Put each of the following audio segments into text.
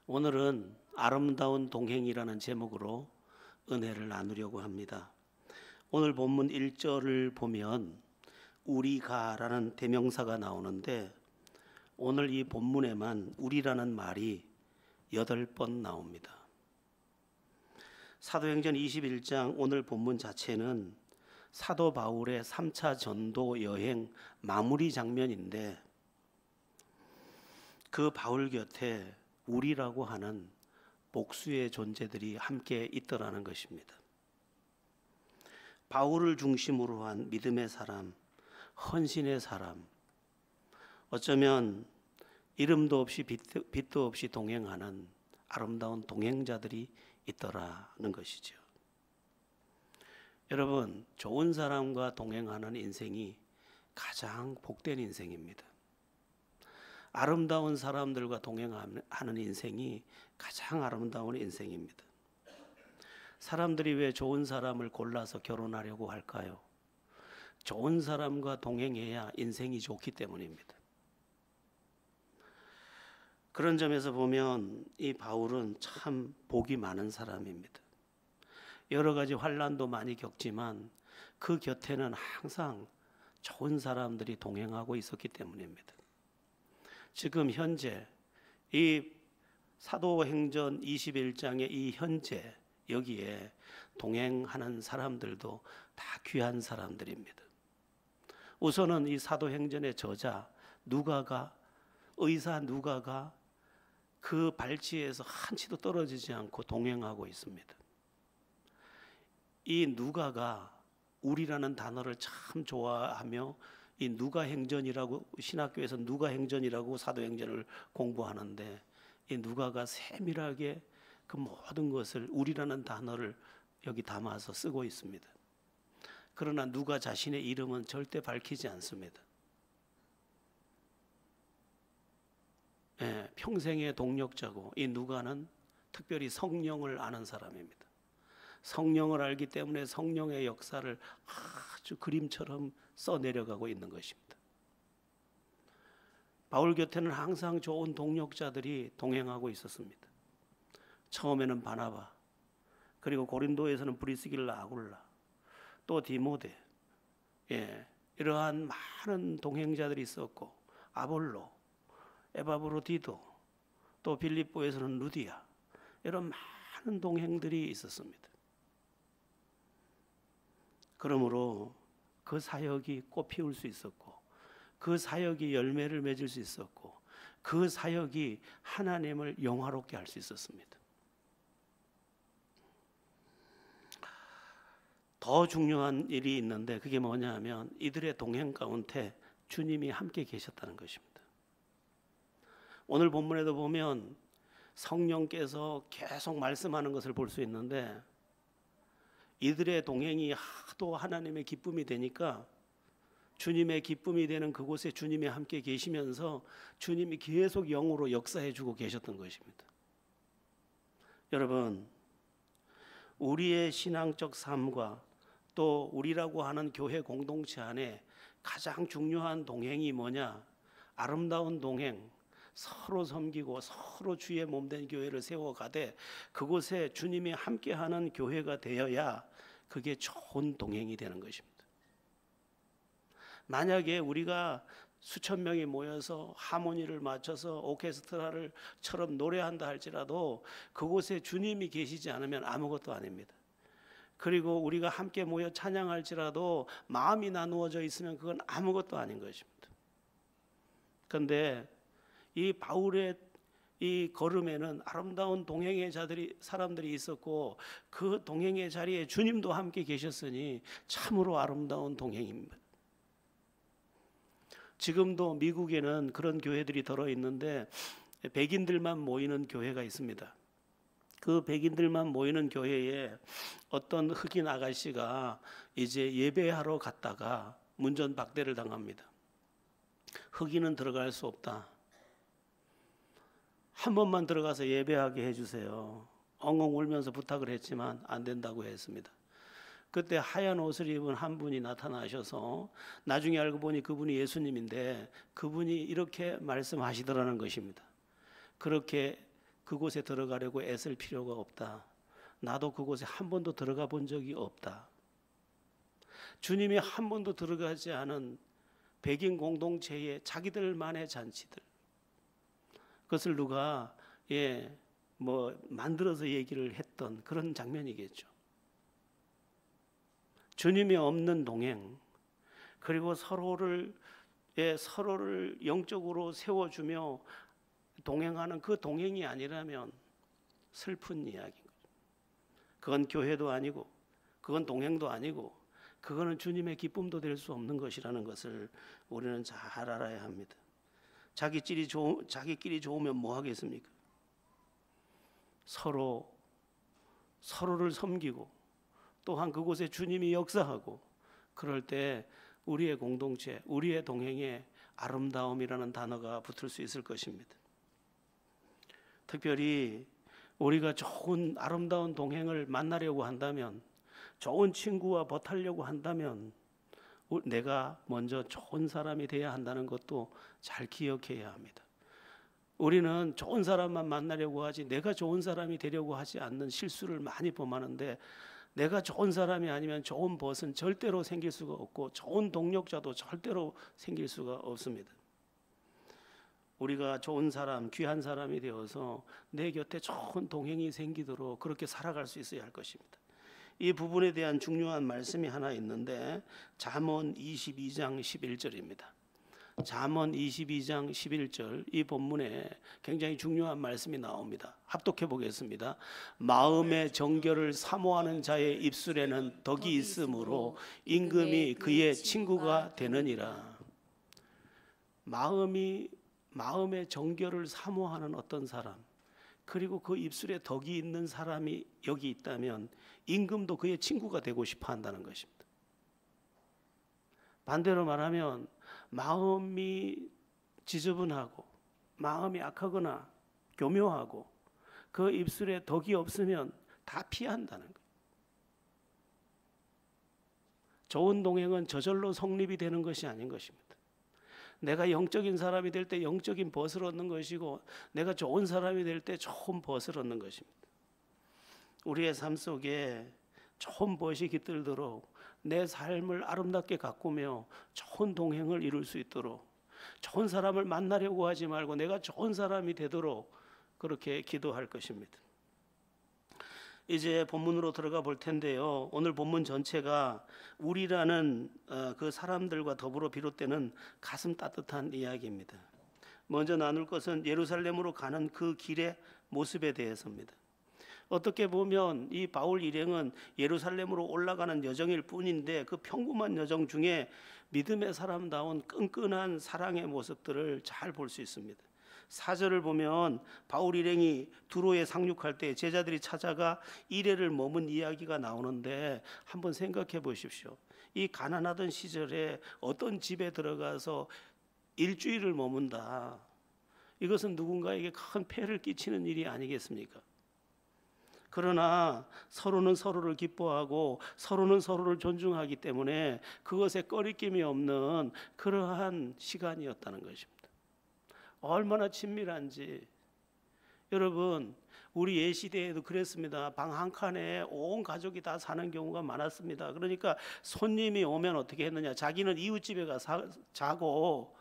오늘은 아름다운 동행이라는 제목으로 은혜를 나누려고 합니다. 오늘 본문 1절을 보면 우리가라는 대명사가 나오는데 오늘 이 본문에만 우리라는 말이 8번 나옵니다. 사도행전 21장 오늘 본문 자체는 사도 바울의 3차 전도 여행 마무리 장면인데 그 바울 곁에 우리라고 하는 복수의 존재들이 함께 있더라는 것입니다. 바울을 중심으로 한 믿음의 사람, 헌신의 사람, 어쩌면 이름도 없이 빛도 없이 동행하는 아름다운 동행자들이 있더라는 것이죠. 여러분, 좋은 사람과 동행하는 인생이 가장 복된 인생입니다. 아름다운 사람들과 동행하는 인생이 가장 아름다운 인생입니다. 사람들이 왜 좋은 사람을 골라서 결혼하려고 할까요? 좋은 사람과 동행해야 인생이 좋기 때문입니다. 그런 점에서 보면 이 바울은 참 복이 많은 사람입니다. 여러 가지 환난도 많이 겪지만 그 곁에는 항상 좋은 사람들이 동행하고 있었기 때문입니다. 지금 현재 이 사도행전 21장의 이 현재 여기에 동행하는 사람들도 다 귀한 사람들입니다. 우선은 이 사도행전의 저자 누가가, 의사 누가가 그 발치에서 한치도 떨어지지 않고 동행하고 있습니다. 이 누가가 우리라는 단어를 참 좋아하며 이 누가행전이라고, 신학교에서 누가행전이라고 사도행전을 공부하는데 이 누가가 세밀하게 그 모든 것을 우리라는 단어를 여기 담아서 쓰고 있습니다. 그러나 누가 자신의 이름은 절대 밝히지 않습니다. 평생의 동력자고 이 누가는 특별히 성령을 아는 사람입니다. 성령을 알기 때문에 성령의 역사를 아주 그림처럼 써내려가고 있는 것입니다. 바울 곁에는 항상 좋은 동력자들이 동행하고 있었습니다. 처음에는 바나바, 그리고 고린도에서는 브리스길라, 아굴라, 또 디모데, 이러한 많은 동행자들이 있었고, 아볼로, 에바브로디도, 또 빌립보에서는 루디아, 이런 많은 동행들이 있었습니다. 그러므로 그 사역이 꽃 피울 수 있었고, 그 사역이 열매를 맺을 수 있었고, 그 사역이 하나님을 영화롭게 할 수 있었습니다. 더 중요한 일이 있는데 그게 뭐냐 하면 이들의 동행 가운데 주님이 함께 계셨다는 것입니다. 오늘 본문에도 보면 성령께서 계속 말씀하는 것을 볼 수 있는데 이들의 동행이 하도 하나님의 기쁨이 되니까 주님의 기쁨이 되는 그곳에 주님이 함께 계시면서 주님이 계속 영으로 역사해 주고 계셨던 것입니다. 여러분, 우리의 신앙적 삶과 또 우리라고 하는 교회 공동체 안에 가장 중요한 동행이 뭐냐? 아름다운 동행, 서로 섬기고 서로 주의 몸된 교회를 세워가되 그곳에 주님이 함께하는 교회가 되어야 그게 좋은 동행이 되는 것입니다. 만약에 우리가 수천 명이 모여서 하모니를 맞춰서 오케스트라를처럼 노래한다 할지라도 그곳에 주님이 계시지 않으면 아무것도 아닙니다. 그리고 우리가 함께 모여 찬양할지라도 마음이 나누어져 있으면 그건 아무것도 아닌 것입니다. 그런데 이 바울의 이 걸음에는 아름다운 동행의 사람들이 있었고 그 동행의 자리에 주님도 함께 계셨으니 참으로 아름다운 동행입니다. 지금도 미국에는 그런 교회들이 들어있는데 백인들만 모이는 교회가 있습니다. 그 백인들만 모이는 교회에 어떤 흑인 아가씨가 이제 예배하러 갔다가 문전박대를 당합니다. 흑인은 들어갈 수 없다. 한 번만 들어가서 예배하게 해주세요. 엉엉 울면서 부탁을 했지만 안 된다고 했습니다. 그때 하얀 옷을 입은 한 분이 나타나셔서 나중에 알고 보니 그분이 예수님인데 그분이 이렇게 말씀하시더라는 것입니다. 그렇게 그곳에 들어가려고 애쓸 필요가 없다. 나도 그곳에 한 번도 들어가 본 적이 없다. 주님이 한 번도 들어가지 않은 백인 공동체의 자기들만의 잔치들, 그것을 누가 만들어서 얘기를 했던 그런 장면이겠죠. 주님이 없는 동행, 그리고 서로를 영적으로 세워주며 동행하는 그 동행이 아니라면 슬픈 이야기인 거죠. 그건 교회도 아니고, 그건 동행도 아니고, 그거는 주님의 기쁨도 될 수 없는 것이라는 것을 우리는 잘 알아야 합니다. 자기끼리 좋으면 뭐 하겠습니까? 서로를 섬기고, 또한 그곳에 주님이 역사하고, 그럴 때 우리의 공동체, 우리의 동행에 아름다움이라는 단어가 붙을 수 있을 것입니다. 특별히 우리가 좋은 아름다운 동행을 만나려고 한다면, 좋은 친구와 벗하려고 한다면 내가 먼저 좋은 사람이 돼야 한다는 것도 잘 기억해야 합니다. 우리는 좋은 사람만 만나려고 하지 내가 좋은 사람이 되려고 하지 않는 실수를 많이 범하는데, 내가 좋은 사람이 아니면 좋은 벗은 절대로 생길 수가 없고 좋은 동력자도 절대로 생길 수가 없습니다. 우리가 좋은 사람, 귀한 사람이 되어서 내 곁에 좋은 동행이 생기도록 그렇게 살아갈 수 있어야 할 것입니다. 이 부분에 대한 중요한 말씀이 하나 있는데 잠언 22장 11절입니다. 잠언 22장 11절, 이 본문에 굉장히 중요한 말씀이 나옵니다. 합독해 보겠습니다. 마음의 정결을 사모하는 자의 입술에는 덕이 있으므로 임금이 그의 친구가 되느니라. 마음의 정결을 사모하는 어떤 사람, 그리고 그 입술에 덕이 있는 사람이 여기 있다면 임금도 그의 친구가 되고 싶어 한다는 것입니다. 반대로 말하면 마음이 지저분하고 마음이 악하거나 교묘하고 그 입술에 덕이 없으면 다 피한다는 거예요. 좋은 동행은 저절로 성립이 되는 것이 아닌 것입니다. 내가 영적인 사람이 될 때 영적인 벗을 얻는 것이고, 내가 좋은 사람이 될 때 좋은 벗을 얻는 것입니다. 우리의 삶 속에 좋은 벗이 깃들도록 내 삶을 아름답게 가꾸며 좋은 동행을 이룰 수 있도록, 좋은 사람을 만나려고 하지 말고 내가 좋은 사람이 되도록 그렇게 기도할 것입니다. 이제 본문으로 들어가 볼 텐데요. 오늘 본문 전체가 우리라는 그 사람들과 더불어 비롯되는 가슴 따뜻한 이야기입니다. 먼저 나눌 것은 예루살렘으로 가는 그 길의 모습에 대해서입니다. 어떻게 보면 이 바울 일행은 예루살렘으로 올라가는 여정일 뿐인데 그 평범한 여정 중에 믿음의 사람다운 끈끈한 사랑의 모습들을 잘 볼 수 있습니다. 4절을 보면 바울 일행이 두로에 상륙할 때 제자들이 찾아가 이레를 머문 이야기가 나오는데 한번 생각해 보십시오. 이 가난하던 시절에 어떤 집에 들어가서 일주일을 머문다. 이것은 누군가에게 큰 폐를 끼치는 일이 아니겠습니까? 그러나 서로는 서로를 기뻐하고 서로는 서로를 존중하기 때문에 그것에 꺼리낌이 없는 그러한 시간이었다는 것입니다. 얼마나 친밀한지. 여러분, 우리 예시대에도 그랬습니다. 방 한 칸에 온 가족이 다 사는 경우가 많았습니다. 그러니까 손님이 오면 어떻게 했느냐, 자기는 이웃집에 가서 자고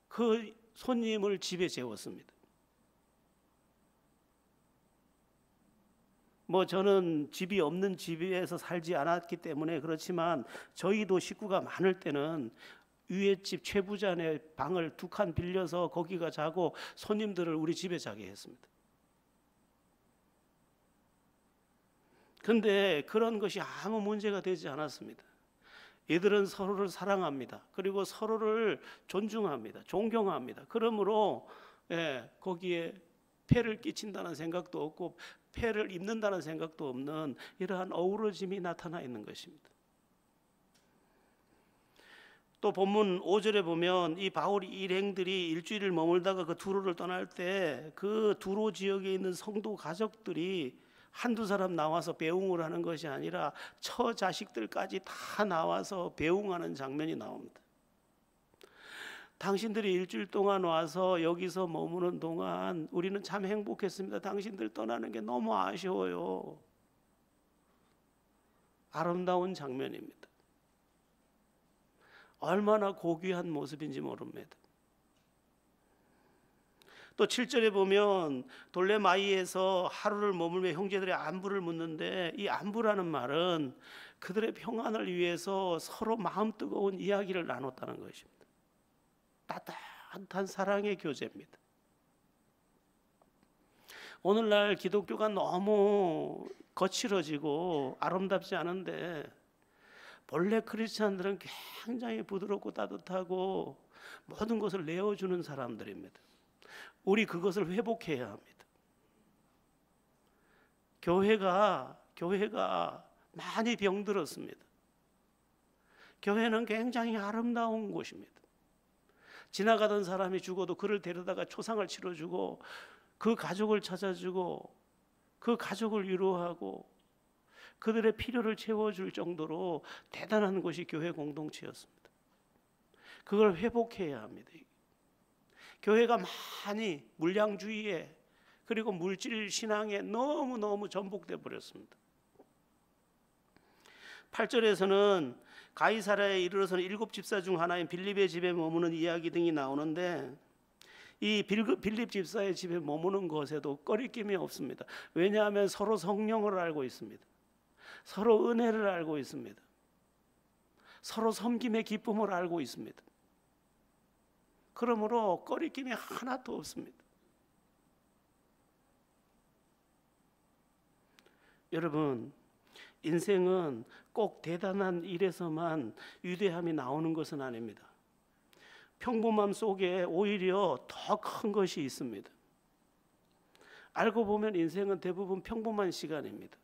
그 손님을 집에 재웠습니다. 저는 집이 없는 집에서 살지 않았기 때문에 그렇지만 저희도 식구가 많을 때는 위에 집 최부자네 방을 2칸 빌려서 거기가 자고 손님들을 우리 집에 자게 했습니다. 근데 그런 것이 아무 문제가 되지 않았습니다. 이들은 서로를 사랑합니다. 그리고 서로를 존중합니다. 존경합니다. 그러므로 거기에 폐를 끼친다는 생각도 없고 폐를 입는다는 생각도 없는 이러한 어우러짐이 나타나 있는 것입니다. 또 본문 5절에 보면 이 바울 일행들이 일주일을 머물다가 그 두로를 떠날 때 그 두로 지역에 있는 성도 가족들이 한두 사람 나와서 배웅을 하는 것이 아니라 처자식들까지 다 나와서 배웅하는 장면이 나옵니다. 당신들이 일주일 동안 와서 여기서 머무는 동안 우리는 참 행복했습니다. 당신들 떠나는 게 너무 아쉬워요. 아름다운 장면입니다. 얼마나 고귀한 모습인지 모릅니다. 또 7절에 보면 돌레마이에서 하루를 머물며 형제들의 안부를 묻는데, 이 안부라는 말은 그들의 평안을 위해서 서로 마음 뜨거운 이야기를 나눴다는 것입니다. 따뜻한 사랑의 교제입니다. 오늘날 기독교가 너무 거칠어지고 아름답지 않은데, 본래 크리스찬들은 굉장히 부드럽고 따뜻하고 모든 것을 내어주는 사람들입니다. 우리 그것을 회복해야 합니다. 교회가 많이 병들었습니다. 교회는 굉장히 아름다운 곳입니다. 지나가던 사람이 죽어도 그를 데려다가 초상을 치러주고 그 가족을 찾아주고 그 가족을 위로하고 그들의 필요를 채워줄 정도로 대단한 것이 교회 공동체였습니다. 그걸 회복해야 합니다. 교회가 많이 물량주의에 그리고 물질 신앙에 너무너무 전복돼 버렸습니다. 8절에서는 가이사랴에 이르러서는 7 집사 중 하나인 빌립의 집에 머무는 이야기 등이 나오는데, 이 빌립 집사의 집에 머무는 것에도 꺼리낌이 없습니다. 왜냐하면 서로 성령을 알고 있습니다. 서로 은혜를 알고 있습니다. 서로 섬김의 기쁨을 알고 있습니다. 그러므로 꺼리낌이 하나도 없습니다. 여러분, 인생은 꼭 대단한 일에서만 위대함이 나오는 것은 아닙니다. 평범함 속에 오히려 더 큰 것이 있습니다. 알고 보면 인생은 대부분 평범한 시간입니다.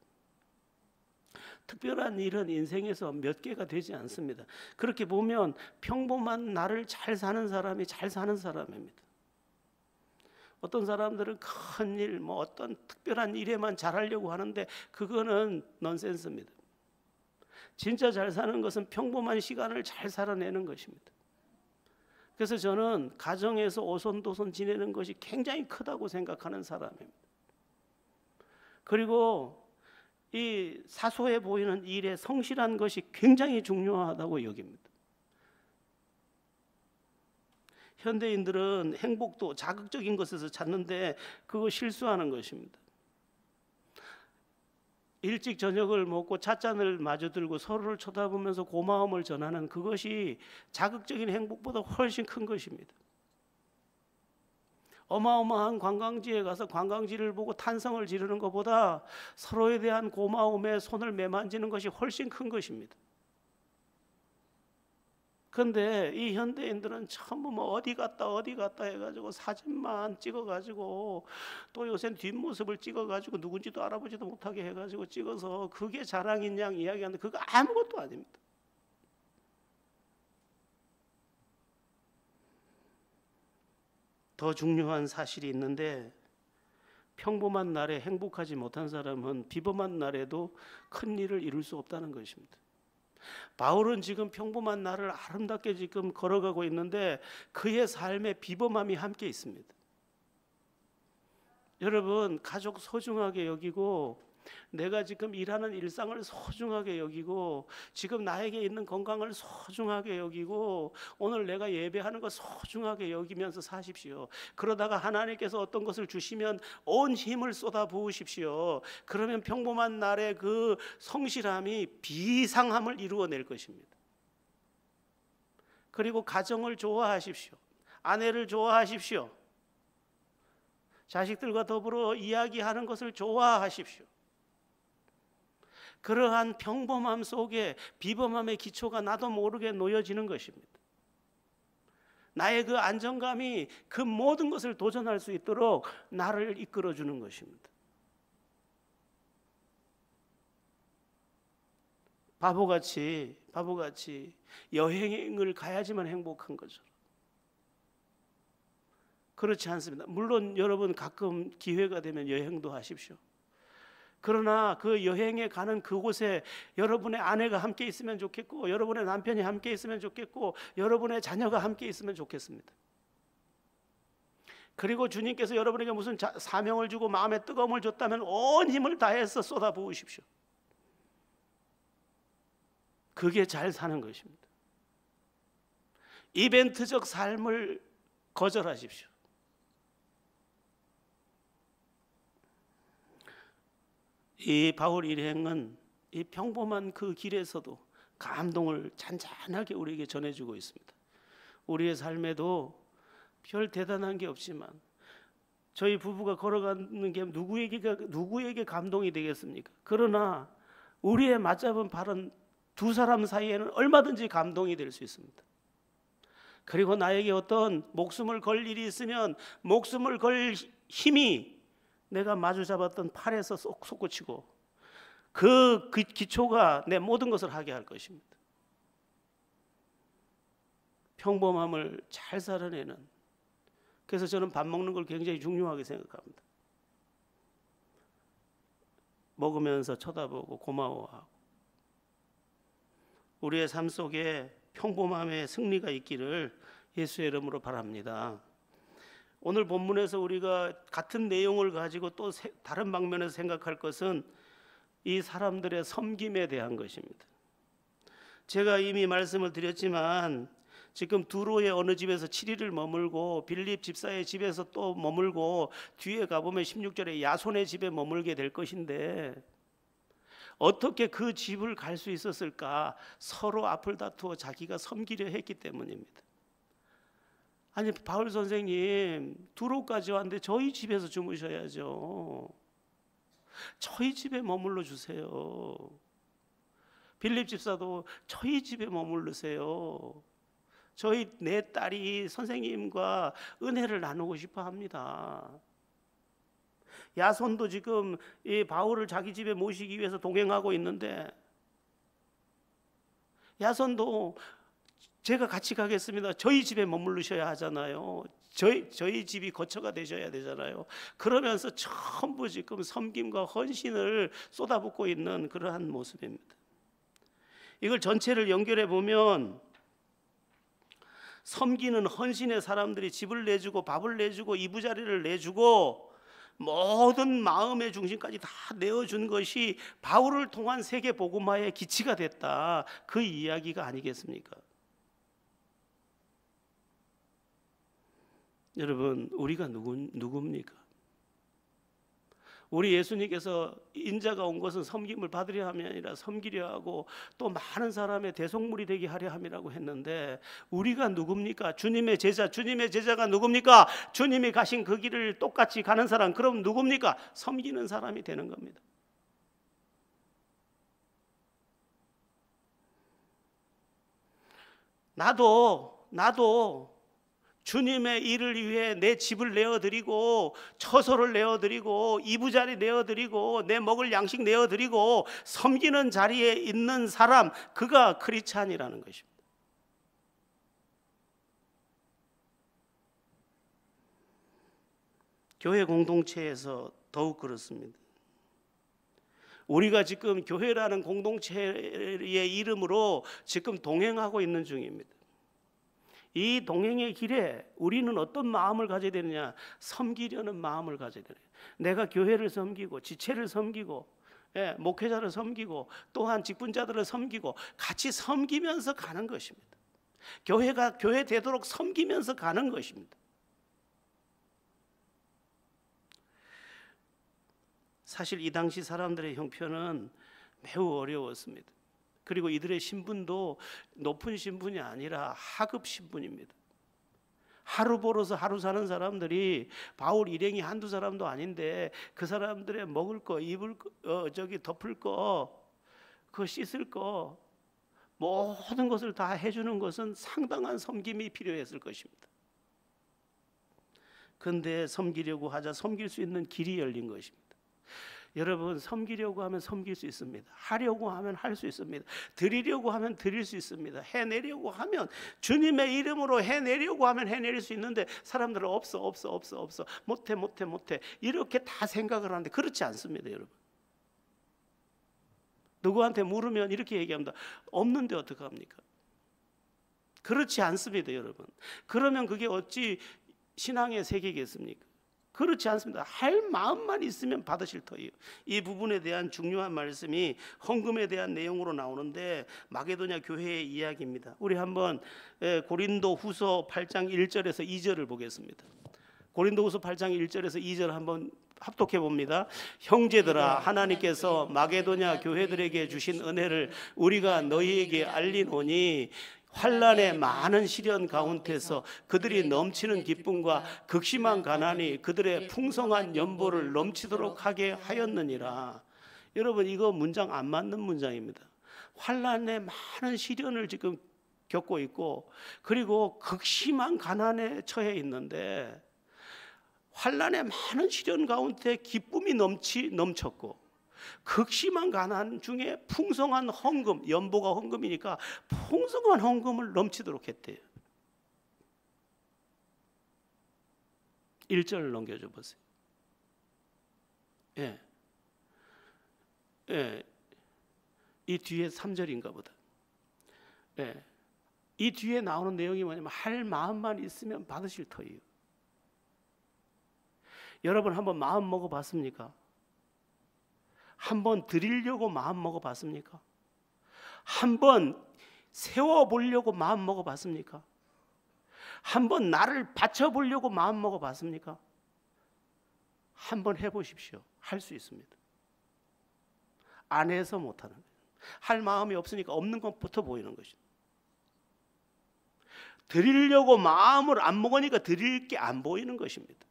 특별한 일은 인생에서 몇 개가 되지 않습니다. 그렇게 보면 평범한 날을 잘 사는 사람이 잘 사는 사람입니다. 어떤 사람들은 큰 일, 어떤 특별한 일에만 잘하려고 하는데 그거는 넌센스입니다. 진짜 잘 사는 것은 평범한 시간을 잘 살아내는 것입니다. 그래서 저는 가정에서 오손도손 지내는 것이 굉장히 크다고 생각하는 사람입니다. 그리고 이 사소해 보이는 일에 성실한 것이 굉장히 중요하다고 여깁니다. 현대인들은 행복도 자극적인 것에서 찾는데 그거 실수하는 것입니다. 일찍 저녁을 먹고 찻잔을 마주 들고 서로를 쳐다보면서 고마움을 전하는 그것이 자극적인 행복보다 훨씬 큰 것입니다. 어마어마한 관광지에 가서 관광지를 보고 탄성을 지르는 것보다 서로에 대한 고마움에 손을 매만지는 것이 훨씬 큰 것입니다. 그런데 이 현대인들은 전부 어디 갔다 해가지고 사진만 찍어가지고, 또 요새 뒷모습을 찍어가지고 누군지도 알아보지도 못하게 해가지고 찍어서 그게 자랑인 양 이야기하는데 그거 아무것도 아닙니다. 더 중요한 사실이 있는데, 평범한 날에 행복하지 못한 사람은 비범한 날에도 큰 일을 이룰 수 없다는 것입니다. 바울은 지금 평범한 날을 아름답게 지금 걸어가고 있는데 그의 삶에 비범함이 함께 있습니다. 여러분, 가족 소중하게 여기고, 내가 지금 일하는 일상을 소중하게 여기고, 지금 나에게 있는 건강을 소중하게 여기고, 오늘 내가 예배하는 거 소중하게 여기면서 사십시오. 그러다가 하나님께서 어떤 것을 주시면 온 힘을 쏟아 부으십시오. 그러면 평범한 날의 그 성실함이 비상함을 이루어낼 것입니다. 그리고 가정을 좋아하십시오. 아내를 좋아하십시오. 자식들과 더불어 이야기하는 것을 좋아하십시오. 그러한 평범함 속에 비범함의 기초가 나도 모르게 놓여지는 것입니다. 나의 그 안정감이 그 모든 것을 도전할 수 있도록 나를 이끌어주는 것입니다. 바보같이 여행을 가야지만 행복한 거죠. 그렇지 않습니다. 물론 여러분 가끔 기회가 되면 여행도 하십시오. 그러나 그 여행에 가는 그곳에 여러분의 아내가 함께 있으면 좋겠고, 여러분의 남편이 함께 있으면 좋겠고, 여러분의 자녀가 함께 있으면 좋겠습니다. 그리고 주님께서 여러분에게 무슨 사명을 주고 마음에 뜨거움을 줬다면 온 힘을 다해서 쏟아부으십시오. 그게 잘 사는 것입니다. 이벤트적 삶을 거절하십시오. 이 바울 일행은 이 평범한 그 길에서도 감동을 잔잔하게 우리에게 전해주고 있습니다. 우리의 삶에도 별 대단한 게 없지만 저희 부부가 걸어가는 게 누구에게 감동이 되겠습니까? 그러나 우리의 맞잡은 발은 두 사람 사이에는 얼마든지 감동이 될 수 있습니다. 그리고 나에게 어떤 목숨을 걸 일이 있으면 목숨을 걸 힘이 내가 마주 잡았던 팔에서 솟구치고 그 기초가 내 모든 것을 하게 할 것입니다. 평범함을 잘 살아내는, 그래서 저는 밥 먹는 걸 굉장히 중요하게 생각합니다. 먹으면서 쳐다보고 고마워하고 우리의 삶 속에 평범함의 승리가 있기를 예수의 이름으로 바랍니다. 오늘 본문에서 우리가 같은 내용을 가지고 또 다른 방면에서 생각할 것은 이 사람들의 섬김에 대한 것입니다. 제가 이미 말씀을 드렸지만 지금 두로의 어느 집에서 7일을 머물고 빌립 집사의 집에서 또 머물고 뒤에 가보면 16절에 야손의 집에 머물게 될 것인데 어떻게 그 집을 갈 수 있었을까? 서로 앞을 다투어 자기가 섬기려 했기 때문입니다. 아니 바울 선생님 두로까지 왔는데 저희 집에서 주무셔야죠. 저희 집에 머물러 주세요. 빌립 집사도 저희 집에 머물르세요. 저희 내 딸이 선생님과 은혜를 나누고 싶어 합니다. 야손도 지금 이 바울을 자기 집에 모시기 위해서 동행하고 있는데 야손도 제가 같이 가겠습니다. 저희 집에 머무르셔야 하잖아요. 저희 집이 거처가 되셔야 되잖아요. 그러면서 전부 지금 섬김과 헌신을 쏟아붓고 있는 그러한 모습입니다. 이걸 전체를 연결해 보면 섬기는 헌신의 사람들이 집을 내주고 밥을 내주고 이부자리를 내주고 모든 마음의 중심까지 다 내어준 것이 바울을 통한 세계 복음화의 기치가 됐다. 그 이야기가 아니겠습니까? 여러분 우리가 누굽니까? 우리 예수님께서 인자가 온 것은 섬김을 받으려 함이 아니라 섬기려 하고 또 많은 사람의 대속물이 되게 하려 함이라고 했는데 우리가 누굽니까? 주님의 제자가 누굽니까? 주님이 가신 그 길을 똑같이 가는 사람, 그럼 누굽니까? 섬기는 사람이 되는 겁니다. 나도 주님의 일을 위해 내 집을 내어드리고 처소를 내어드리고 이부자리 내어드리고 내 먹을 양식 내어드리고 섬기는 자리에 있는 사람, 그가 크리스찬이라는 것입니다. 교회 공동체에서 더욱 그렇습니다. 우리가 지금 교회라는 공동체의 이름으로 지금 동행하고 있는 중입니다. 이 동행의 길에 우리는 어떤 마음을 가져야 되느냐? 섬기려는 마음을 가져야 되느냐? 내가 교회를 섬기고 지체를 섬기고 목회자를 섬기고 또한 직분자들을 섬기고 같이 섬기면서 가는 것입니다. 교회가 교회 되도록 섬기면서 가는 것입니다. 사실 이 당시 사람들의 형편은 매우 어려웠습니다. 그리고 이들의 신분도 높은 신분이 아니라 하급 신분입니다. 하루 벌어서 하루 사는 사람들이 바울 일행이 한두 사람도 아닌데 그 사람들의 먹을 거, 입을 거, 덮을 거, 그 씻을 거 모든 것을 다 해주는 것은 상당한 섬김이 필요했을 것입니다. 그런데 섬기려고 하자 섬길 수 있는 길이 열린 것입니다. 여러분 섬기려고 하면 섬길 수 있습니다. 하려고 하면 할 수 있습니다. 드리려고 하면 드릴 수 있습니다. 해내려고 하면 주님의 이름으로 해내려고 하면 해낼 수 있는데 사람들은 없어 못해 이렇게 다 생각을 하는데 그렇지 않습니다. 여러분 누구한테 물으면 이렇게 얘기합니다. 없는데 어떡합니까? 그렇지 않습니다, 여러분. 그러면 그게 어찌 신앙의 세계겠습니까? 그렇지 않습니다. 할 마음만 있으면 받으실 터이요. 이 부분에 대한 중요한 말씀이 헌금에 대한 내용으로 나오는데 마게도냐 교회의 이야기입니다. 우리 한번 고린도 후서 8장 1절에서 2절을 보겠습니다. 고린도 후서 8장 1절에서 2절 한번 합독해 봅니다. 형제들아, 하나님께서 마게도냐 교회들에게 주신 은혜를 우리가 너희에게 알리노니 환난의 많은 시련 가운데서 그들이 넘치는 기쁨과 극심한 가난이 그들의 풍성한 연보를 넘치도록 하게 하였느니라. 여러분, 이거 문장 안 맞는 문장입니다. 환난의 많은 시련을 지금 겪고 있고, 그리고 극심한 가난에 처해 있는데, 환난의 많은 시련 가운데 기쁨이 넘쳤고, 극심한 가난 중에 풍성한 헌금, 연보가 헌금이니까 풍성한 헌금을 넘치도록 했대요. 1절을 넘겨줘 보세요. 예. 예. 이 뒤에 3절인가 보다. 예. 이 뒤에 나오는 내용이 뭐냐면 할 마음만 있으면 받으실 터이에요. 여러분 한번 마음 먹어봤습니까? 한번 드리려고 마음 먹어봤습니까? 한번 세워보려고 마음 먹어봤습니까? 한번 나를 바쳐보려고 마음 먹어봤습니까? 한번 해보십시오. 할 수 있습니다. 안 해서 못하는 거예요. 할 마음이 없으니까 없는 것부터 보이는 것입니다. 드리려고 마음을 안 먹으니까 드릴 게 안 보이는 것입니다.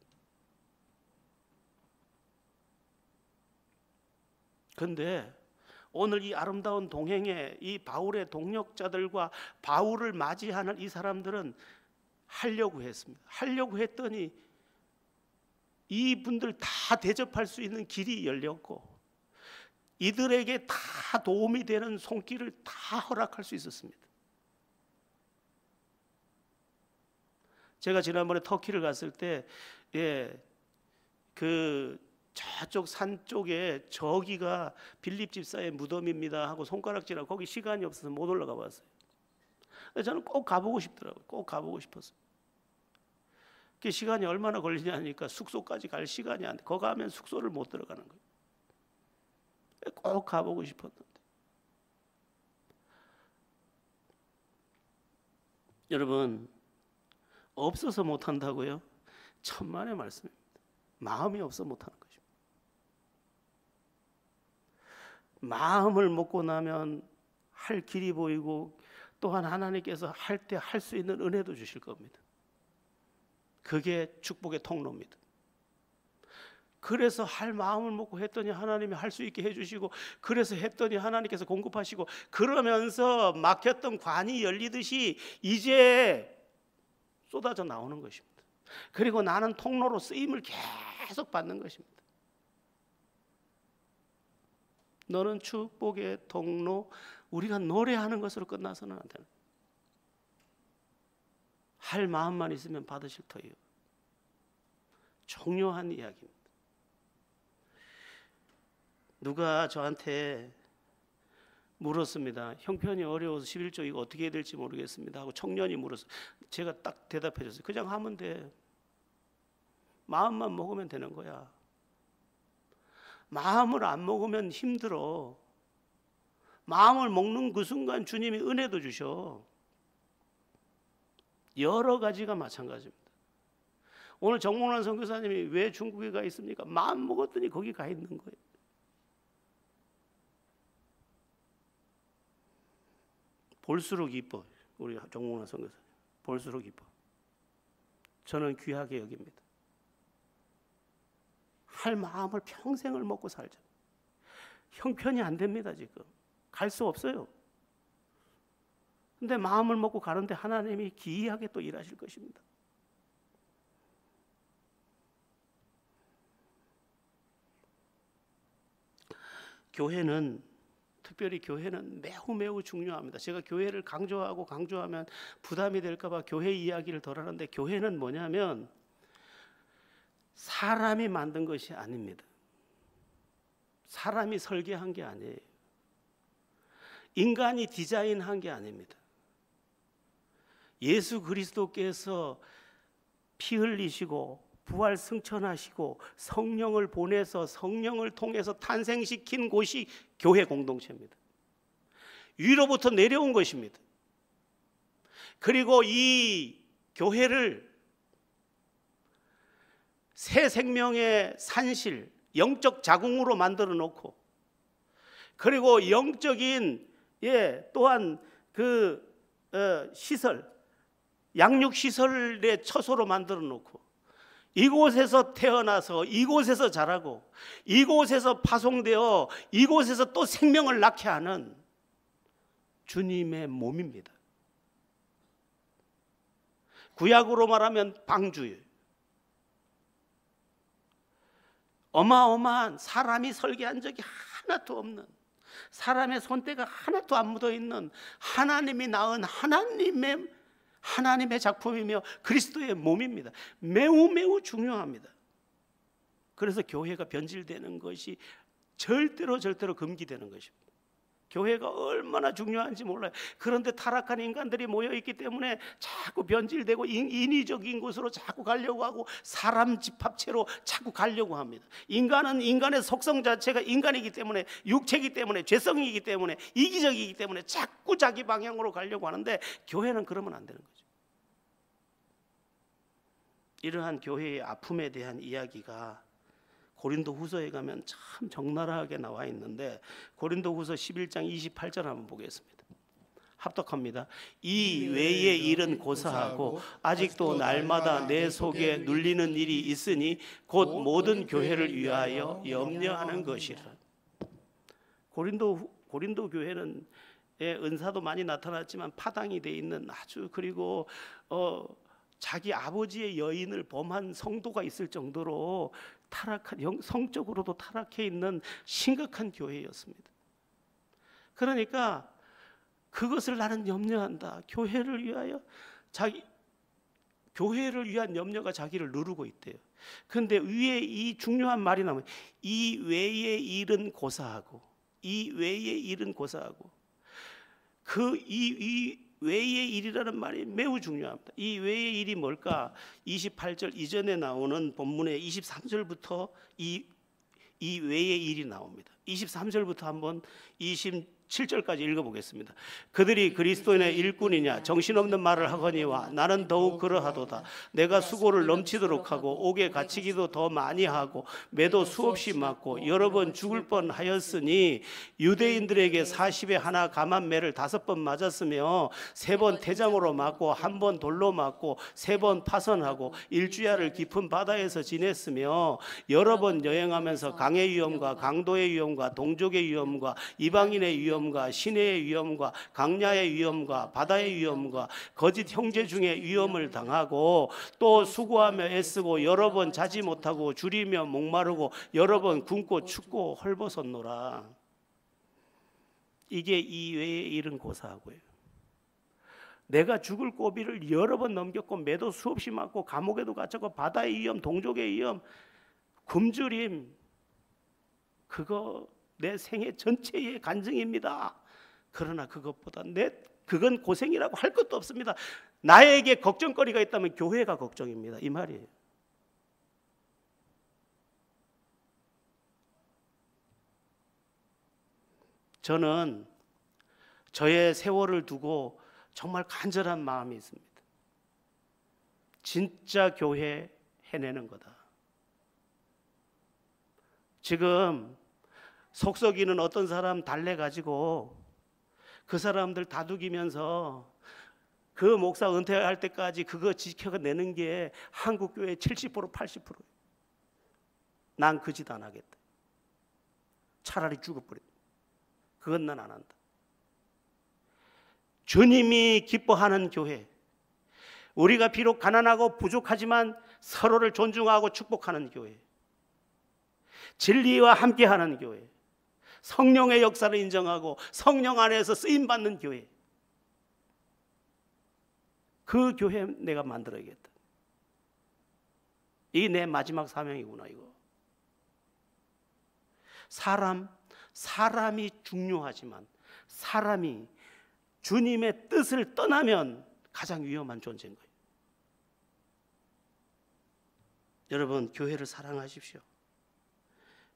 그런데 오늘 이 아름다운 동행에 이 바울의 동역자들과 바울을 맞이하는 이 사람들은 하려고 했습니다. 하려고 했더니 이분들 다 대접할 수 있는 길이 열렸고 이들에게 다 도움이 되는 손길을 다 허락할 수 있었습니다. 제가 지난번에 터키를 갔을 때 저쪽 산 쪽에 저기가 빌립 집사의 무덤입니다 하고 손가락질하고 거기 시간이 없어서 못 올라가 봤어요. 저는 꼭 가보고 싶더라고요. 꼭 가보고 싶었어요. 그 시간이 얼마나 걸리냐니까 숙소까지 갈 시간이 안 돼. 거기 가면 숙소를 못 들어가는 거예요. 꼭 가보고 싶었는데. 여러분, 없어서 못한다고요? 천만의 말씀입니다. 마음이 없어 못하는 것입니다. 마음을 먹고 나면 할 길이 보이고 또한 하나님께서 할 때 할 수 있는 은혜도 주실 겁니다. 그게 축복의 통로입니다. 그래서 할 마음을 먹고 했더니 하나님이 할 수 있게 해주시고 그래서 했더니 하나님께서 공급하시고 그러면서 막혔던 관이 열리듯이 이제 쏟아져 나오는 것입니다. 그리고 나는 통로로 쓰임을 계속 받는 것입니다. 너는 축복의 통로, 우리가 노래하는 것으로 끝나서는 안 되는. 할 마음만 있으면 받으실 터이요. 중요한 이야기입니다. 누가 저한테 물었습니다. 형편이 어려워서 11조 이거 어떻게 해야 될지 모르겠습니다 하고 청년이 물었어요. 제가 딱 대답해 줬어요. 그냥 하면 돼. 마음만 먹으면 되는 거야. 마음을 안 먹으면 힘들어. 마음을 먹는 그 순간 주님이 은혜도 주셔. 여러 가지가 마찬가지입니다. 오늘 정몽란 선교사님이 왜 중국에 가 있습니까? 마음 먹었더니 거기 가 있는 거예요. 볼수록 이뻐. 우리 정몽란 선교사님 볼수록 이뻐. 저는 귀하게 여깁니다. 할 마음을 평생을 먹고 살자. 형편이 안 됩니다. 지금 갈 수 없어요. 근데 마음을 먹고 가는데 하나님이 기이하게 또 일하실 것입니다. 교회는, 특별히 교회는 매우 중요합니다. 제가 교회를 강조하면 부담이 될까 봐 교회 이야기를 덜 하는데, 교회는 뭐냐면 사람이 만든 것이 아닙니다. 사람이 설계한 게 아니에요. 인간이 디자인한 게 아닙니다. 예수 그리스도께서 피 흘리시고 부활 승천하시고 성령을 보내서 성령을 통해서 탄생시킨 곳이 교회 공동체입니다. 위로부터 내려온 것입니다. 그리고 이 교회를 새 생명의 산실, 영적 자궁으로 만들어 놓고, 그리고 영적인 또한 그 시설, 양육 시설의 처소로 만들어 놓고, 이곳에서 태어나서 이곳에서 자라고 이곳에서 파송되어 이곳에서 또 생명을 낳게 하는 주님의 몸입니다. 구약으로 말하면 방주예요. 어마어마한, 사람이 설계한 적이 하나도 없는, 사람의 손때가 하나도 안 묻어 있는 하나님이 낳은 하나님의 작품이며 그리스도의 몸입니다. 매우 매우 중요합니다. 그래서 교회가 변질되는 것이 절대로 금기되는 것입니다. 교회가 얼마나 중요한지 몰라요. 그런데 타락한 인간들이 모여있기 때문에 자꾸 변질되고 인위적인 곳으로 자꾸 가려고 하고 사람 집합체로 자꾸 가려고 합니다. 인간은 인간의 속성 자체가 인간이기 때문에, 육체이기 때문에, 죄성이기 때문에, 이기적이기 때문에 자꾸 자기 방향으로 가려고 하는데 교회는 그러면 안 되는 거죠. 이러한 교회의 아픔에 대한 이야기가 고린도 후서에 가면 참 적나라하게 나와 있는데, 고린도 후서 11장 28절 한번 보겠습니다. 합독합니다. 이 외의 일은 고사하고 아직도 날마다 내 속에 눌리는 일이 있으니 곧 모든 교회를 위하여 염려하는 것이라. 고린도 교회는 은사도 많이 나타났지만 파당이 돼 있는 아주, 그리고 자기 아버지의 여인을 범한 성도가 있을 정도로 타락한, 성적으로도 타락해 있는 심각한 교회였습니다. 그러니까 그것을 나는 염려한다. 교회를 위한 염려가 자기를 누르고 있대요. 그런데 위에 이 중요한 말이 나오면, 이 외의 일은 고사하고, 이 외의 일은 고사하고, 이 외의 일이라는 말이 매우 중요합니다. 이 외의 일이 뭘까? 28절 이전에 나오는 본문의 23절부터 이 외의 일이 나옵니다. 23절부터 한번 27절까지 읽어보겠습니다. 그들이 그리스도인의 일꾼이냐 정신없는 말을 하거니와 나는 더욱 그러하도다. 내가 수고를 넘치도록 하고 옥에 갇히기도 더 많이 하고 매도 수없이 맞고 여러 번 죽을 뻔하였으니, 유대인들에게 40에 하나 감한 매를 5번 맞았으며 3번 태장으로 맞고 1번 돌로 맞고 3번 파선하고 일주야를 깊은 바다에서 지냈으며 여러 번 여행하면서 강의 위험과 강도의 위험과 동족의 위험과 이방인의 위험과 시내의 위험과 강야의 위험과 바다의 위험과 거짓 형제 중에 위험을 당하고 또 수고하며 애쓰고 여러 번 자지 못하고 줄이며 목마르고 여러 번 굶고 춥고 헐벗었노라. 이게 이 외의 일은 고사하고요. 내가 죽을 고비를 여러 번 넘겼고 매도 수없이 맞고 감옥에도 갇혔고 바다의 위험, 동족의 위험, 굶주림, 그거 내 생애 전체의 간증입니다. 그러나 그것보다 그건 고생이라고 할 것도 없습니다. 나에게 걱정거리가 있다면 교회가 걱정입니다. 이 말이에요. 저는 저의 세월을 두고 정말 간절한 마음이 있습니다. 진짜 교회 해내는 거다. 지금 속썩이는 어떤 사람 달래가지고 그 사람들 다독이면서 그 목사 은퇴할 때까지 그거 지켜내는 게 한국교회의 70% 80%예요. 난 그 짓 안 하겠다. 차라리 죽어버려. 그건 난 안 한다. 주님이 기뻐하는 교회, 우리가 비록 가난하고 부족하지만 서로를 존중하고 축복하는 교회, 진리와 함께하는 교회, 성령의 역사를 인정하고 성령 안에서 쓰임받는 교회, 그 교회 내가 만들어야겠다. 이게 내 마지막 사명이구나. 이거 사람이 중요하지만 사람이 주님의 뜻을 떠나면 가장 위험한 존재인 거예요. 여러분, 교회를 사랑하십시오.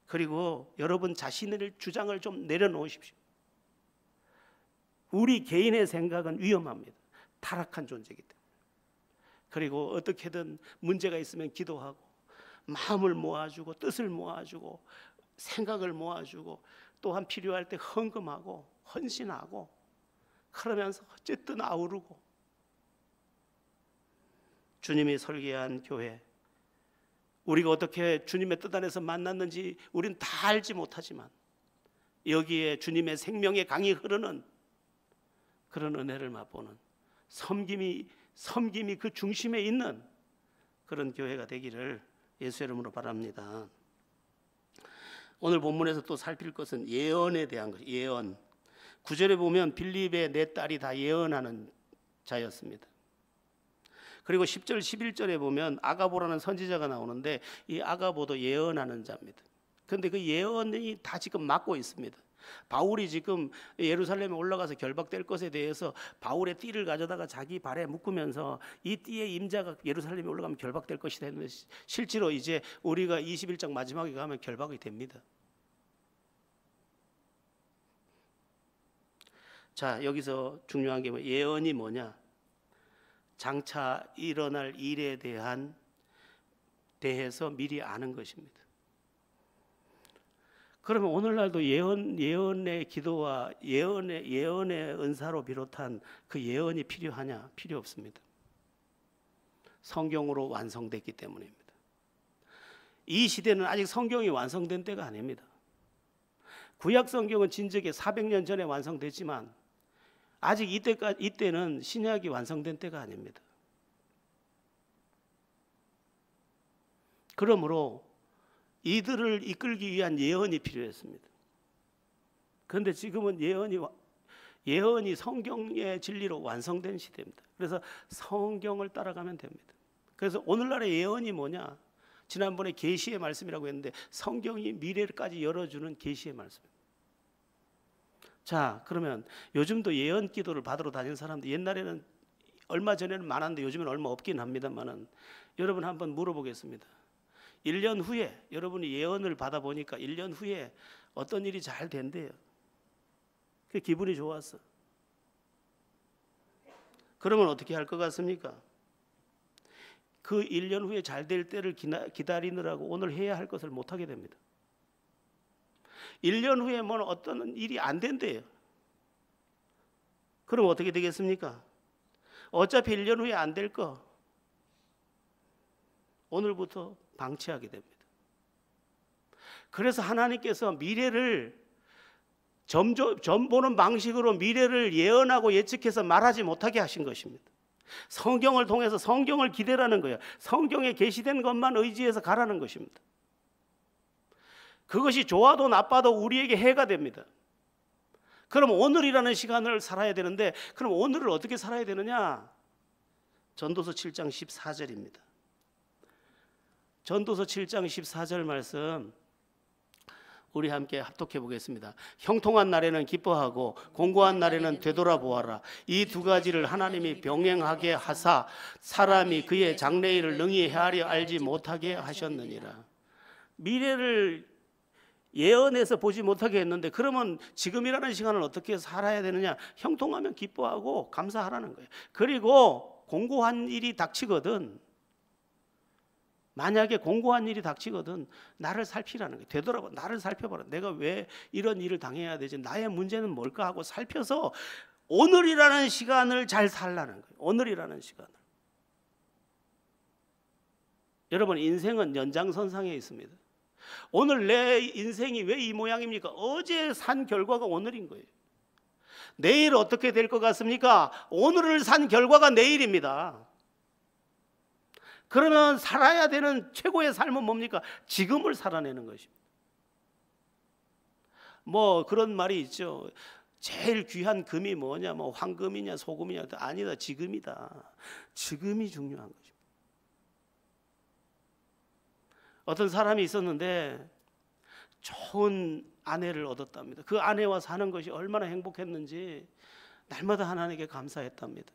그리고 여러분 자신의 주장을 좀 내려놓으십시오. 우리 개인의 생각은 위험합니다. 타락한 존재이기 때문에. 그리고 어떻게든 문제가 있으면 기도하고 마음을 모아주고 뜻을 모아주고 생각을 모아주고 또한 필요할 때 헌금하고 헌신하고 그러면서 어쨌든 아우르고, 주님이 설계한 교회, 우리가 어떻게 주님의 뜻 안에서 만났는지 우리는 다 알지 못하지만 여기에 주님의 생명의 강이 흐르는 그런 은혜를 맛보는 섬김이 그 중심에 있는 그런 교회가 되기를 예수 이름으로 바랍니다. 오늘 본문에서 또 살필 것은 예언에 대한 것이에요. 예언. 9절에 보면 빌립의 네 딸이 다 예언하는 자였습니다. 그리고 10절 11절에 보면 아가보라는 선지자가 나오는데 이 아가보도 예언하는 자입니다. 그런데 그 예언이 다 지금 막고 있습니다. 바울이 지금 예루살렘에 올라가서 결박될 것에 대해서 바울의 띠를 가져다가 자기 발에 묶으면서 이 띠의 임자가 예루살렘에 올라가면 결박될 것이다 했는데 실제로 이제 우리가 21장 마지막에 가면 결박이 됩니다. 자, 여기서 중요한 게 예언이 뭐냐? 장차 일어날 일에 대해서 미리 아는 것입니다. 그러면 오늘날도 예언의 기도와 예언의 은사로 비롯한 그 예언이 필요하냐? 필요 없습니다. 성경으로 완성됐기 때문입니다. 이 시대는 아직 성경이 완성된 때가 아닙니다. 구약 성경은 진즉에 400년 전에 완성됐지만 아직 이때는 신약이 완성된 때가 아닙니다. 그러므로 이들을 이끌기 위한 예언이 필요했습니다. 그런데 지금은 예언이 성경의 진리로 완성된 시대입니다. 그래서 성경을 따라가면 됩니다. 그래서 오늘날의 예언이 뭐냐? 지난번에 계시의 말씀이라고 했는데 성경이 미래까지 열어주는 계시의 말씀입니다. 자, 그러면 요즘도 예언 기도를 받으러 다니는 사람들, 옛날에는 얼마 전에는 많았는데 요즘은 얼마 없긴 합니다만은, 여러분 한번 물어보겠습니다. 1년 후에 여러분이 예언을 받아보니까 1년 후에 어떤 일이 잘 된대요. 그 기분이 좋았어. 그러면 어떻게 할 것 같습니까? 그 1년 후에 잘 될 때를 기다리느라고 오늘 해야 할 것을 못하게 됩니다. 1년 후에 뭐 어떤 일이 안 된대요. 그럼 어떻게 되겠습니까? 어차피 1년 후에 안 될 거 오늘부터 방치하게 됩니다. 그래서 하나님께서 미래를 점 보는 방식으로 미래를 예언하고 예측해서 말하지 못하게 하신 것입니다. 성경을 통해서 성경을 기대라는 거예요. 성경에 계시된 것만 의지해서 가라는 것입니다. 그것이 좋아도 나빠도 우리에게 해가 됩니다. 그럼 오늘이라는 시간을 살아야 되는데, 그럼 오늘을 어떻게 살아야 되느냐? 전도서 7장 14절입니다. 전도서 7장 14절 말씀 우리 함께 합독해 보겠습니다. 형통한 날에는 기뻐하고 공고한 날에는 되돌아보아라. 이 두 가지를 하나님이 병행하게 하사 사람이 그의 장래일을 능히 헤아려 알지 못하게 하셨느니라. 미래를 예언해서 보지 못하게 했는데, 그러면 지금이라는 시간을 어떻게 살아야 되느냐? 형통하면 기뻐하고 감사하라는 거예요. 그리고 공고한 일이 닥치거든, 만약에 공고한 일이 닥치거든 나를 살피라는 거예요. 되돌아봐, 나를 살펴봐라. 내가 왜 이런 일을 당해야 되지? 나의 문제는 뭘까 하고 살펴서 오늘이라는 시간을 잘 살라는 거예요. 오늘이라는 시간을. 여러분, 인생은 연장선상에 있습니다. 오늘 내 인생이 왜 이 모양입니까? 어제 산 결과가 오늘인 거예요. 내일 어떻게 될 것 같습니까? 오늘을 산 결과가 내일입니다. 그러면 살아야 되는 최고의 삶은 뭡니까? 지금을 살아내는 것입니다. 뭐 그런 말이 있죠. 제일 귀한 금이 뭐냐? 뭐 황금이냐 소금이냐? 아니다, 지금이다. 지금이 중요한 것입니다. 어떤 사람이 있었는데 좋은 아내를 얻었답니다. 그 아내와 사는 것이 얼마나 행복했는지 날마다 하나님께 감사했답니다.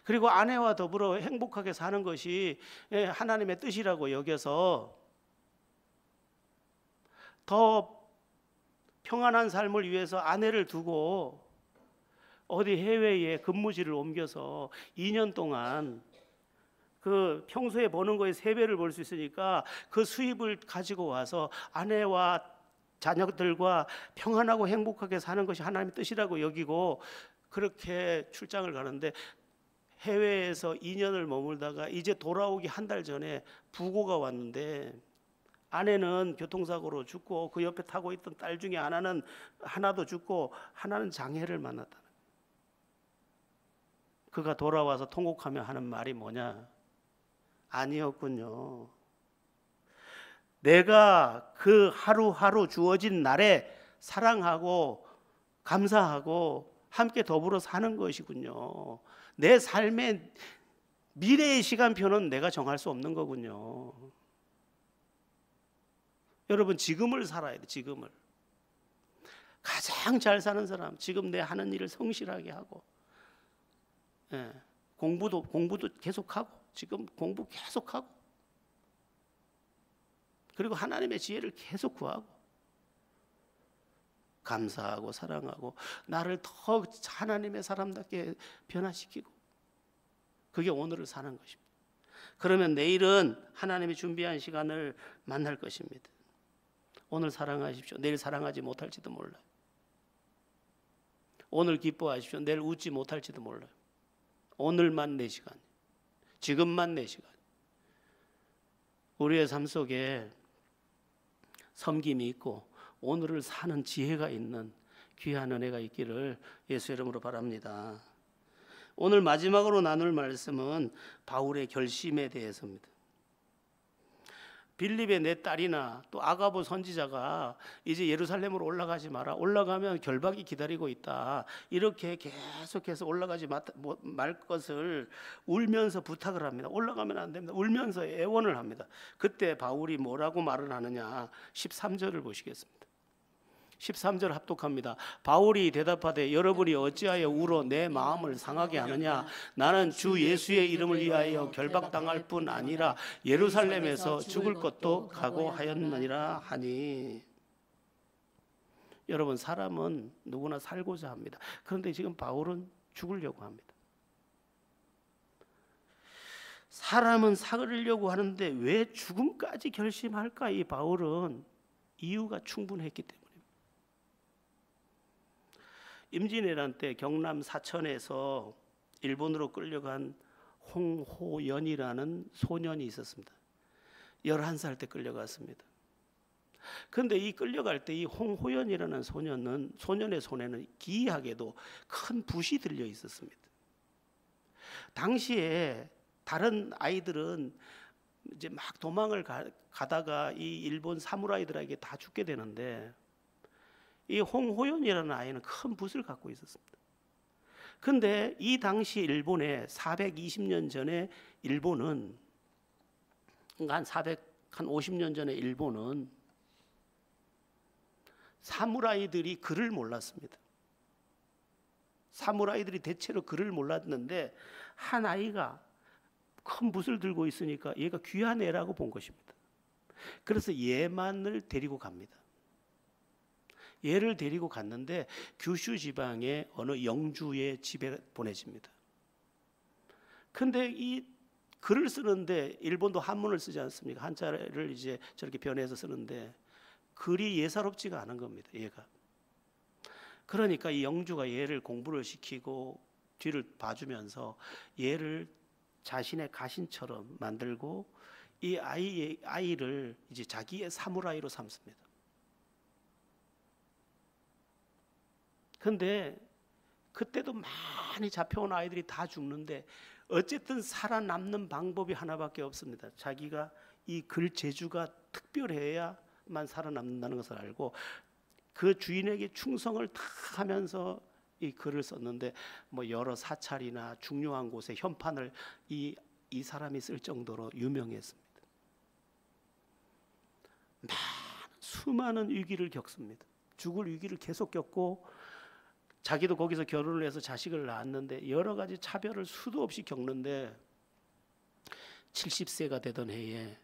그리고 아내와 더불어 행복하게 사는 것이 하나님의 뜻이라고 여겨서 더 평안한 삶을 위해서 아내를 두고 어디 해외에 근무지를 옮겨서 2년 동안 그 평소에 버는 거에 3배를 벌 수 있으니까 그 수입을 가지고 와서 아내와 자녀들과 평안하고 행복하게 사는 것이 하나님의 뜻이라고 여기고 그렇게 출장을 가는데, 해외에서 2년을 머물다가 이제 돌아오기 한 달 전에 부고가 왔는데 아내는 교통사고로 죽고 그 옆에 타고 있던 딸 중에 하나도 죽고 하나는 장애를 만났다. 그가 돌아와서 통곡하며 하는 말이 뭐냐? 아니었군요. 내가 그 하루하루 주어진 날에 사랑하고 감사하고 함께 더불어 사는 것이군요. 내 삶의 미래의 시간표는 내가 정할 수 없는 거군요. 여러분, 지금을 살아야 돼. 지금을. 가장 잘 사는 사람, 지금 내 하는 일을 성실하게 하고, 공부도 계속하고, 지금 공부 계속하고, 그리고 하나님의 지혜를 계속 구하고, 감사하고 사랑하고 나를 더 하나님의 사람답게 변화시키고, 그게 오늘을 사는 것입니다. 그러면 내일은 하나님이 준비한 시간을 만날 것입니다. 오늘 사랑하십시오. 내일 사랑하지 못할지도 몰라요. 오늘 기뻐하십시오. 내일 웃지 못할지도 몰라요. 오늘만 내 시간, 지금만 내 시간. 우리의 삶 속에 섬김이 있고 오늘을 사는 지혜가 있는 귀한 은혜가 있기를 예수 이름으로 바랍니다. 오늘 마지막으로 나눌 말씀은 바울의 결심에 대해서입니다. 빌립의 내 딸이나 또 아가보 선지자가 이제 예루살렘으로 올라가지 마라, 올라가면 결박이 기다리고 있다, 이렇게 계속해서 올라가지 말 것을 울면서 부탁을 합니다. 올라가면 안 됩니다. 울면서 애원을 합니다. 그때 바울이 뭐라고 말을 하느냐, 13절을 보시겠습니다. 13절 합독합니다. 바울이 대답하되 여러분이 어찌하여 울어 내 마음을 상하게 하느냐? 나는 주 예수의 이름을 위하여 결박당할 뿐 아니라 예루살렘에서 죽을 것도 각오하였느니라 하니. 여러분, 사람은 누구나 살고자 합니다. 그런데 지금 바울은 죽으려고 합니다. 사람은 살으려고 하는데 왜 죽음까지 결심할까? 이 바울은 이유가 충분했기 때문에. 임진왜란 때 경남 사천에서 일본으로 끌려간 홍호연이라는 소년이 있었습니다. 11살 때 끌려갔습니다. 그런데 이 끌려갈 때 이 홍호연이라는 소년의 손에는 기이하게도 큰 붓이 들려 있었습니다. 당시에 다른 아이들은 이제 막 도망을 가다가 이 일본 사무라이들에게 다 죽게 되는데, 이 홍호연이라는 아이는 큰 붓을 갖고 있었습니다. 그런데 이 당시 일본에 420년 전에 일본은, 한 50년 전에 일본은 사무라이들이 글을 몰랐습니다. 사무라이들이 대체로 글을 몰랐는데 한 아이가 큰 붓을 들고 있으니까 얘가 귀한 애라고 본 것입니다. 그래서 얘만을 데리고 갑니다. 얘를 데리고 갔는데 규슈 지방의 어느 영주의 집에 보내집니다. 근데 이 글을 쓰는데, 일본도 한문을 쓰지 않습니까? 한자를 이제 저렇게 변해서 쓰는데 글이 예사롭지가 않은 겁니다, 얘가. 그러니까 이 영주가 얘를 공부를 시키고 뒤를 봐주면서 얘를 자신의 가신처럼 만들고 이 아이를 이제 자기의 사무라이로 삼습니다. 근데 그때도 많이 잡혀온 아이들이 다 죽는데 어쨌든 살아남는 방법이 하나밖에 없습니다. 자기가 이 글 재주가 특별해야만 살아남는다는 것을 알고 그 주인에게 충성을 다 하면서 이 글을 썼는데, 뭐 여러 사찰이나 중요한 곳에 현판을 이 사람이 쓸 정도로 유명했습니다. 수많은 위기를 겪습니다. 죽을 위기를 계속 겪고 자기도 거기서 결혼을 해서 자식을 낳았는데 여러 가지 차별을 수도 없이 겪는데 70세가 되던 해에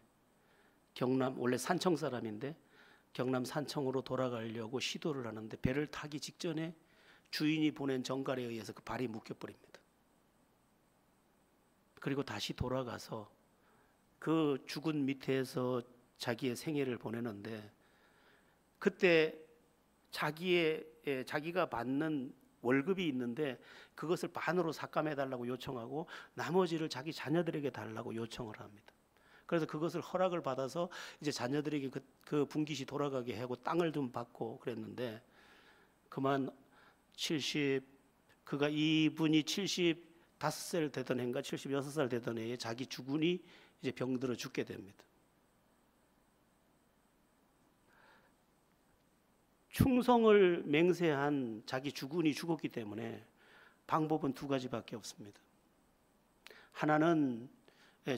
경남, 원래 산청 사람인데 경남 산청으로 돌아가려고 시도를 하는데 배를 타기 직전에 주인이 보낸 전갈에 의해서 그 발이 묶여버립니다. 그리고 다시 돌아가서 그 죽은 밑에서 자기의 생애를 보내는데 그때 자기가 받는 월급이 있는데 그것을 반으로 삭감해 달라고 요청하고 나머지를 자기 자녀들에게 달라고 요청을 합니다. 그래서 그것을 허락을 받아서 이제 자녀들에게 그 분깃이 돌아가게 하고 땅을 좀 받고 그랬는데 그만 이분이 75살 되던 해인가 76살 되던 해에 자기 주군이 이제 병들어 죽게 됩니다. 충성을 맹세한 자기 주군이 죽었기 때문에 방법은 두 가지밖에 없습니다. 하나는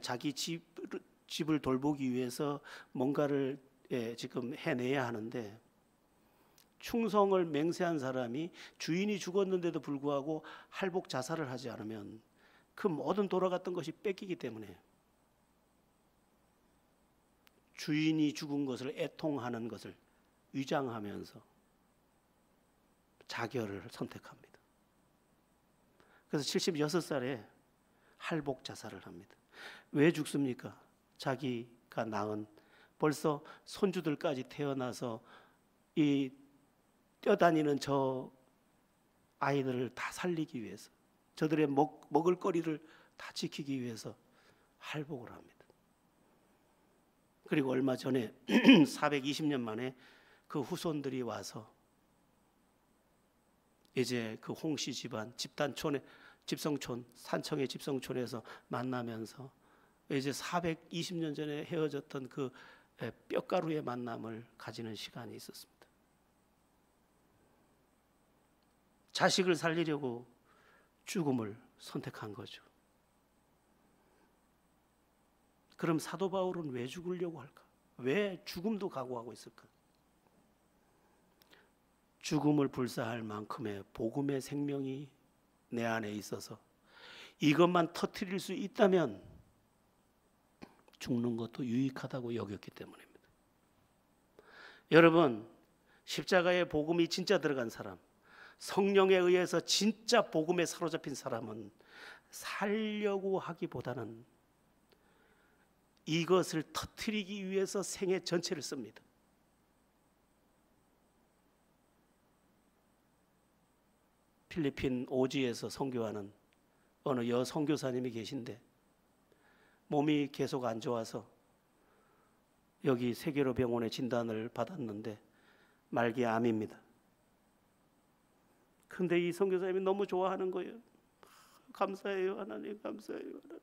자기 집을 돌보기 위해서 뭔가를 지금 해내야 하는데 충성을 맹세한 사람이 주인이 죽었는데도 불구하고 할복 자살을 하지 않으면 그 모든 돌아갔던 것이 뺏기기 때문에 주인이 죽은 것을 애통하는 것을 위장하면서 자결을 선택합니다. 그래서 76살에 할복 자살을 합니다. 왜 죽습니까? 자기가 낳은 벌써 손주들까지 태어나서 이 뛰어다니는 저 아이들을 다 살리기 위해서 저들의 먹을 거리를 다 지키기 위해서 할복을 합니다. 그리고 얼마 전에 420년 만에 그 후손들이 와서 이제 그 홍씨 집안 집성촌 산청의 집성촌에서 만나면서 이제 420년 전에 헤어졌던 그 뼈가루의 만남을 가지는 시간이 있었습니다. 자식을 살리려고 죽음을 선택한 거죠. 그럼 사도 바울은 왜 죽으려고 할까? 왜 죽음도 각오하고 있을까? 죽음을 불사할 만큼의 복음의 생명이 내 안에 있어서 이것만 터뜨릴 수 있다면 죽는 것도 유익하다고 여겼기 때문입니다. 여러분, 십자가의 복음이 진짜 들어간 사람, 성령에 의해서 진짜 복음에 사로잡힌 사람은 살려고 하기보다는 이것을 터뜨리기 위해서 생애 전체를 씁니다. 필리핀 오지에서 선교하는 어느 여선교사님이 계신데 몸이 계속 안 좋아서 여기 세계로 병원에 진단을 받았는데 말기 암입니다. 근데 이 선교사님이 너무 좋아하는 거예요. 감사해요 하나님, 감사해요 하나님.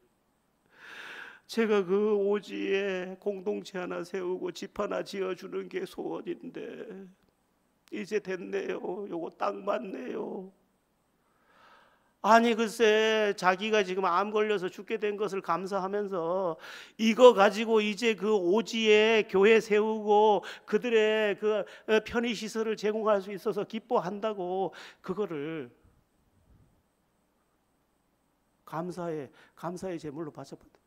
제가 그 오지에 공동체 하나 세우고 집 하나 지어주는 게 소원인데 이제 됐네요. 요거 딱 맞네요. 아니 글쎄 자기가 지금 암 걸려서 죽게 된 것을 감사하면서 이거 가지고 이제 그 오지에 교회 세우고 그들의 그 편의시설을 제공할 수 있어서 기뻐한다고 그거를 감사의 제물로 바쳐봤다.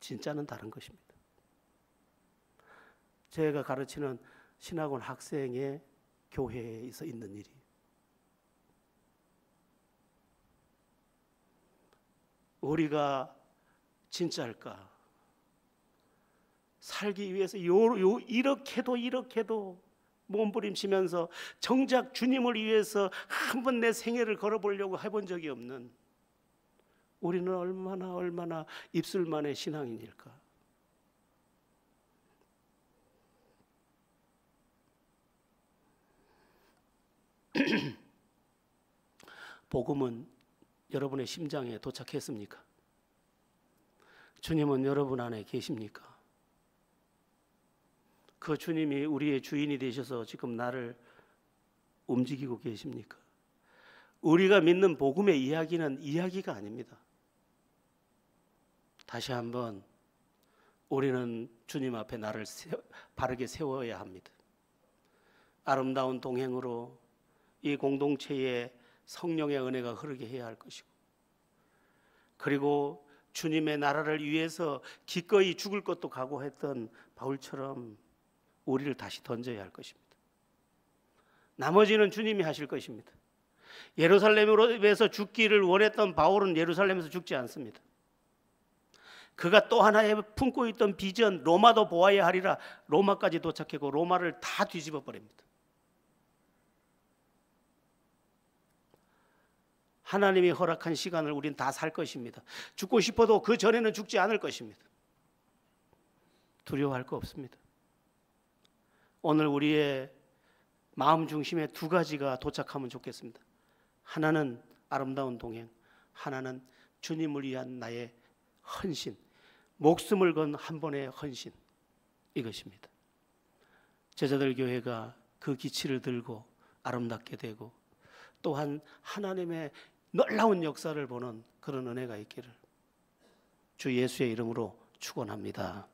진짜는 다른 것입니다. 제가 가르치는 신학원 학생의 교회에서 있는 일이 우리가 진짜일까? 살기 위해서 이렇게도 몸부림치면서 정작 주님을 위해서 한번 내 생애를 걸어보려고 해본 적이 없는 우리는 얼마나 입술만의 신앙인일까? 복음은 여러분의 심장에 도착했습니까? 주님은 여러분 안에 계십니까? 그 주님이 우리의 주인이 되셔서 지금 나를 움직이고 계십니까? 우리가 믿는 복음의 이야기는 이야기가 아닙니다. 다시 한번 우리는 주님 앞에 나를 바르게 세워야 합니다. 아름다운 동행으로 이 공동체에 성령의 은혜가 흐르게 해야 할 것이고, 그리고 주님의 나라를 위해서 기꺼이 죽을 것도 각오했던 바울처럼 우리를 다시 던져야 할 것입니다. 나머지는 주님이 하실 것입니다. 예루살렘에서 죽기를 원했던 바울은 예루살렘에서 죽지 않습니다. 그가 또 하나의 품고 있던 비전, 로마도 보아야 하리라, 로마까지 도착했고 로마를 다 뒤집어 버립니다. 하나님이 허락한 시간을 우린 다 살 것입니다. 죽고 싶어도 그 전에는 죽지 않을 것입니다. 두려워할 거 없습니다. 오늘 우리의 마음 중심에 두 가지가 도착하면 좋겠습니다. 하나는 아름다운 동행, 하나는 주님을 위한 나의 헌신, 목숨을 건 한 번의 헌신, 이것입니다. 제자들 교회가 그 기치를 들고 아름답게 되고 또한 하나님의 놀라운 역사를 보는 그런 은혜가 있기를 주 예수의 이름으로 축원합니다.